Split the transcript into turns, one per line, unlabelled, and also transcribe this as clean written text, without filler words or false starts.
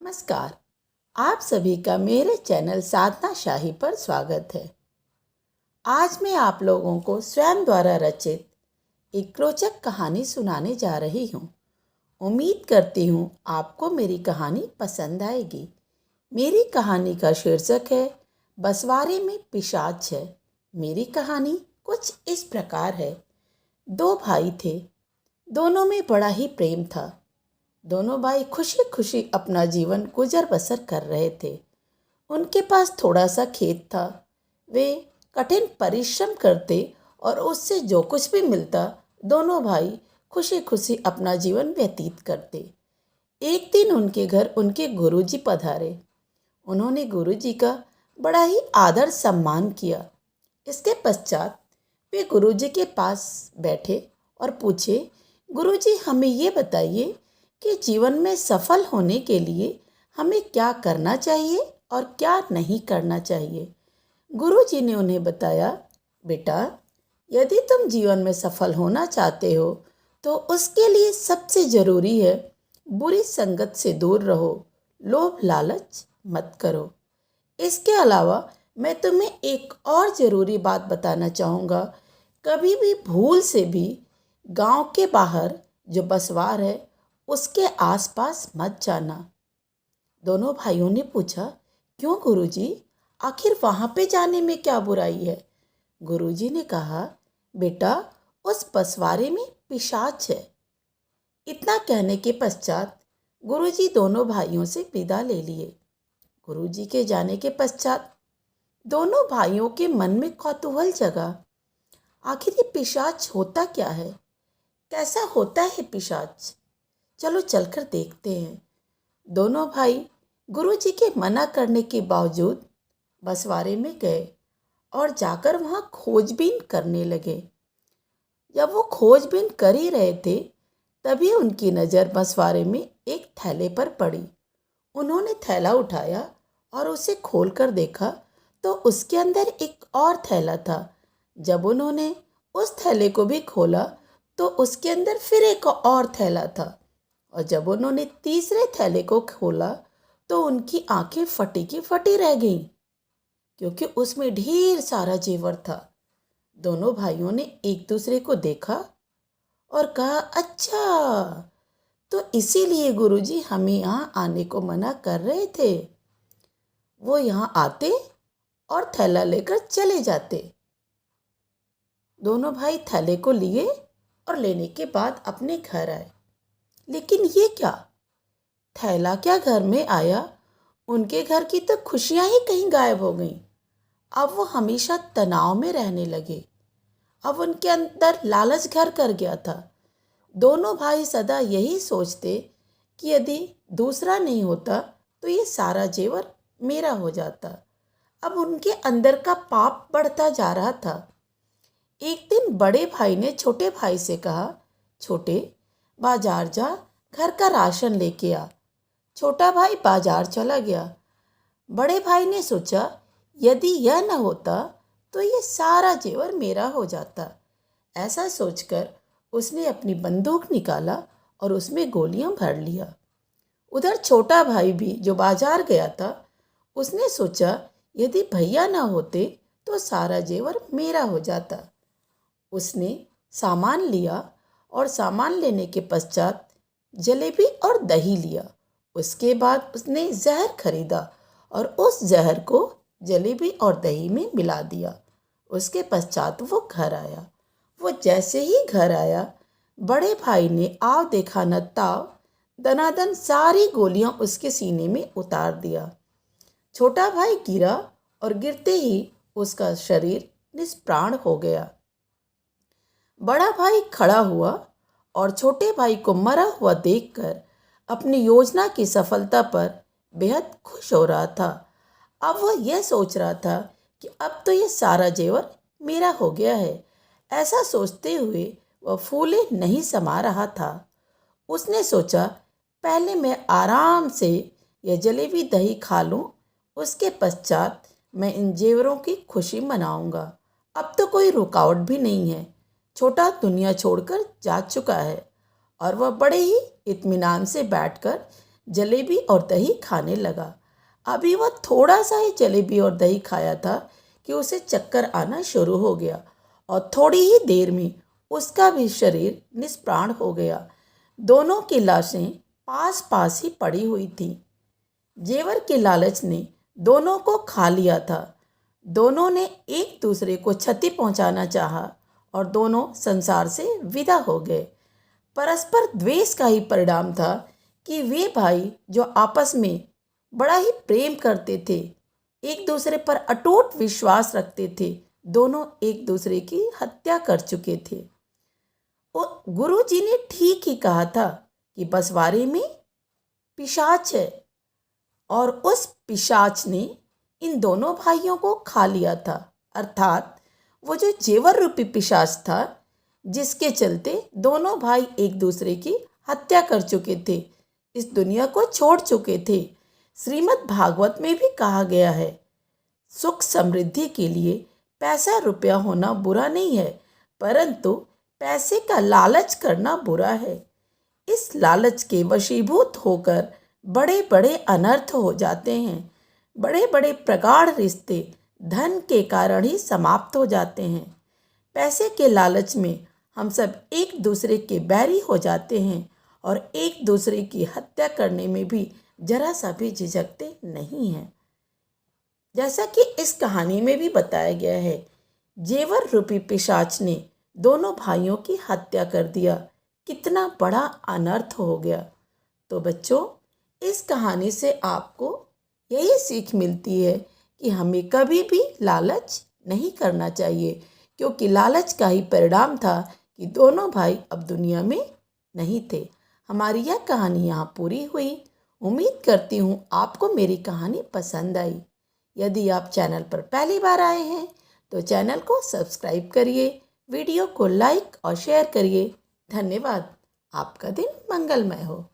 नमस्कार। आप सभी का मेरे चैनल साधना शाही पर स्वागत है। आज मैं आप लोगों को स्वयं द्वारा रचित एक रोचक कहानी सुनाने जा रही हूँ। उम्मीद करती हूँ आपको मेरी कहानी पसंद आएगी। मेरी कहानी का शीर्षक है बसवारे में पिशाच है। मेरी कहानी कुछ इस प्रकार है। दो भाई थे, दोनों में बड़ा ही प्रेम था। दोनों भाई खुशी खुशी अपना जीवन गुजर बसर कर रहे थे। उनके पास थोड़ा सा खेत था। वे कठिन परिश्रम करते और उससे जो कुछ भी मिलता दोनों भाई खुशी खुशी अपना जीवन व्यतीत करते। एक दिन उनके घर उनके गुरुजी पधारे। उन्होंने गुरुजी का बड़ा ही आदर सम्मान किया। इसके पश्चात वे गुरुजी के पास बैठे और पूछे, गुरुजी हमें ये बताइए कि जीवन में सफल होने के लिए हमें क्या करना चाहिए और क्या नहीं करना चाहिए। गुरुजी ने उन्हें बताया, बेटा, यदि तुम जीवन में सफल होना चाहते हो तो उसके लिए सबसे ज़रूरी है बुरी संगत से दूर रहो, लोभ लालच मत करो। इसके अलावा मैं तुम्हें एक और ज़रूरी बात बताना चाहूँगा। कभी भी भूल से भी गांव के बाहर जो बसवार है उसके आसपास मत जाना। दोनों भाइयों ने पूछा, क्यों गुरुजी, आखिर वहाँ पे जाने में क्या बुराई है? गुरुजी ने कहा, बेटा, उस बसवारे में पिशाच है। इतना कहने के पश्चात गुरुजी दोनों भाइयों से विदा ले लिए। गुरुजी के जाने के पश्चात दोनों भाइयों के मन में कौतूहल जगा। आखिर ये पिशाच होता क्या है? कैसा होता है पिशाच? चलो चलकर देखते हैं। दोनों भाई गुरुजी के मना करने के बावजूद बसवारे में गए और जाकर वहाँ खोजबीन करने लगे। जब वो खोजबीन कर ही रहे थे तभी उनकी नज़र बसवारे में एक थैले पर पड़ी। उन्होंने थैला उठाया और उसे खोलकर देखा तो उसके अंदर एक और थैला था। जब उन्होंने उस थैले को भी खोला तो उसके अंदर फिर एक और थैला था। और जब उन्होंने तीसरे थैले को खोला तो उनकी आंखें फटी की फटी रह गईं, क्योंकि उसमें ढेर सारा जेवर था। दोनों भाइयों ने एक दूसरे को देखा और कहा, अच्छा, तो इसीलिए गुरुजी हमें यहाँ आने को मना कर रहे थे। वो यहाँ आते और थैला लेकर चले जाते। दोनों भाई थैले को लिए और लेने के बाद अपने घर आए। लेकिन ये क्या, थैला क्या घर में आया? उनके घर की तो खुशियां ही कहीं गायब हो गईं। अब वो हमेशा तनाव में रहने लगे। अब उनके अंदर लालच घर कर गया था। दोनों भाई सदा यही सोचते कि यदि दूसरा नहीं होता तो ये सारा जेवर मेरा हो जाता। अब उनके अंदर का पाप बढ़ता जा रहा था। एक दिन बड़े भाई ने छोटे भाई से कहा, छोटे, बाजार जा, घर का राशन लेके आ। छोटा भाई बाजार चला गया। बड़े भाई ने सोचा, यदि यह न होता तो ये सारा जेवर मेरा हो जाता। ऐसा सोचकर उसने अपनी बंदूक निकाला और उसमें गोलियां भर लिया। उधर छोटा भाई भी जो बाजार गया था, उसने सोचा, यदि भैया ना होते तो सारा जेवर मेरा हो जाता। उसने सामान लिया और सामान लेने के पश्चात जलेबी और दही लिया। उसके बाद उसने जहर खरीदा और उस जहर को जलेबी और दही में मिला दिया। उसके पश्चात वो घर आया। वो जैसे ही घर आया, बड़े भाई ने आव देखा न ताव दनादन सारी गोलियां उसके सीने में उतार दिया। छोटा भाई गिरा और गिरते ही उसका शरीर निष्प्राण हो गया। बड़ा भाई खड़ा हुआ और छोटे भाई को मरा हुआ देखकर अपनी योजना की सफलता पर बेहद खुश हो रहा था। अब वह यह सोच रहा था कि अब तो ये सारा जेवर मेरा हो गया है। ऐसा सोचते हुए वह फूले नहीं समा रहा था। उसने सोचा, पहले मैं आराम से यह जलेबी दही खा लूं, उसके पश्चात मैं इन जेवरों की खुशी मनाऊंगा। अब तो कोई रुकावट भी नहीं है। छोटा दुनिया छोड़कर जा चुका है और वह बड़े ही इत्मीनान से बैठकर जलेबी और दही खाने लगा। अभी वह थोड़ा सा ही जलेबी और दही खाया था कि उसे चक्कर आना शुरू हो गया और थोड़ी ही देर में उसका भी शरीर निष्प्राण हो गया। दोनों की लाशें पास पास ही पड़ी हुई थीं। जेवर के लालच ने दोनों को खा लिया था। दोनों ने एक दूसरे को क्षति पहुंचाना चाहा और दोनों संसार से विदा हो गए। परस्पर द्वेष का ही परिणाम था कि वे भाई जो आपस में बड़ा ही प्रेम करते थे, एक दूसरे पर अटूट विश्वास रखते थे, दोनों एक दूसरे की हत्या कर चुके थे। और गुरु जी ने ठीक ही कहा था कि बंसवारे में पिशाच है और उस पिशाच ने इन दोनों भाइयों को खा लिया था। अर्थात वो जो जेवर रूपी पिशाच था जिसके चलते दोनों भाई एक दूसरे की हत्या कर चुके थे, इस दुनिया को छोड़ चुके थे। श्रीमद् भागवत में भी कहा गया है, सुख समृद्धि के लिए पैसा रुपया होना बुरा नहीं है, परंतु पैसे का लालच करना बुरा है। इस लालच के वशीभूत होकर बड़े बड़े अनर्थ हो जाते हैं। बड़े बड़े प्रगाढ़ रिश्ते धन के कारण ही समाप्त हो जाते हैं। पैसे के लालच में हम सब एक दूसरे के बैरी हो जाते हैं और एक दूसरे की हत्या करने में भी जरा सा भी झिझकते नहीं हैं। जैसा कि इस कहानी में भी बताया गया है, जेवर रूपी पिशाच ने दोनों भाइयों की हत्या कर दिया। कितना बड़ा अनर्थ हो गया। तो बच्चों, इस कहानी से आपको यही सीख मिलती है कि हमें कभी भी लालच नहीं करना चाहिए, क्योंकि लालच का ही परिणाम था कि दोनों भाई अब दुनिया में नहीं थे। हमारी यह कहानी यहाँ पूरी हुई। उम्मीद करती हूँ आपको मेरी कहानी पसंद आई। यदि आप चैनल पर पहली बार आए हैं तो चैनल को सब्सक्राइब करिए, वीडियो को लाइक और शेयर करिए। धन्यवाद। आपका दिन मंगलमय हो।